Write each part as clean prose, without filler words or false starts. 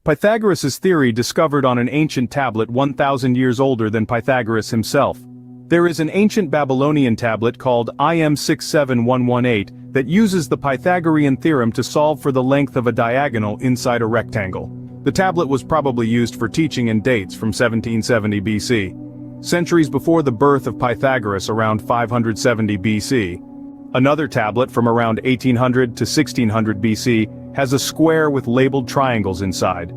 Pythagoras' theory discovered on an ancient tablet 1,000 years older than Pythagoras himself. There is an ancient Babylonian tablet called IM 67118 that uses the Pythagorean theorem to solve for the length of a diagonal inside a rectangle. The tablet was probably used for teaching and dates from 1770 BC. Centuries before the birth of Pythagoras, around 570 BC. Another tablet from around 1800 to 1600 BC has a square with labeled triangles inside.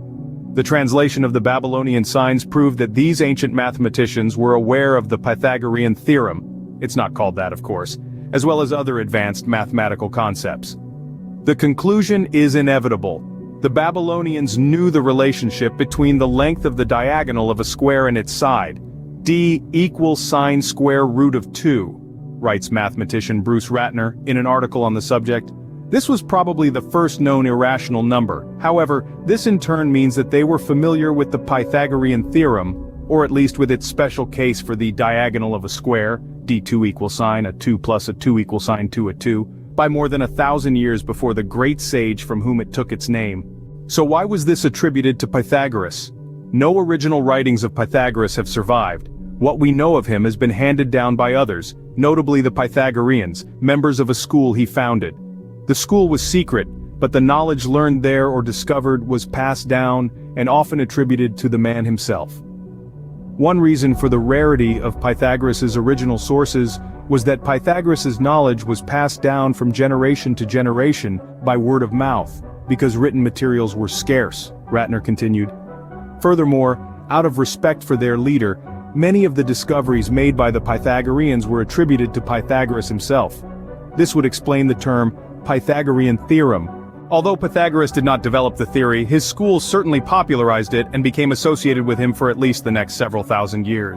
The translation of the Babylonian signs proved that these ancient mathematicians were aware of the Pythagorean theorem, it's not called that of course, as well as other advanced mathematical concepts. The conclusion is inevitable. The Babylonians knew the relationship between the length of the diagonal of a square and its side. D equals sine square root of 2, writes mathematician Bruce Ratner in an article on the subject. This was probably the first known irrational number. However, this in turn means that they were familiar with the Pythagorean theorem, or at least with its special case for the diagonal of a square, d2 equals sine a 2 plus a 2 equals sine 2 a 2, by more than 1,000 years before the great sage from whom it took its name. So why was this attributed to Pythagoras? No original writings of Pythagoras have survived. What we know of him has been handed down by others, notably the Pythagoreans, members of a school he founded. The school was secret, but the knowledge learned there or discovered was passed down and often attributed to the man himself. One reason for the rarity of Pythagoras' original sources was that Pythagoras' knowledge was passed down from generation to generation by word of mouth, because written materials were scarce, Ratner continued. Furthermore, out of respect for their leader, many of the discoveries made by the Pythagoreans were attributed to Pythagoras himself. This would explain the term Pythagorean theorem. Although Pythagoras did not develop the theory, his school certainly popularized it and became associated with him for at least the next several thousand years.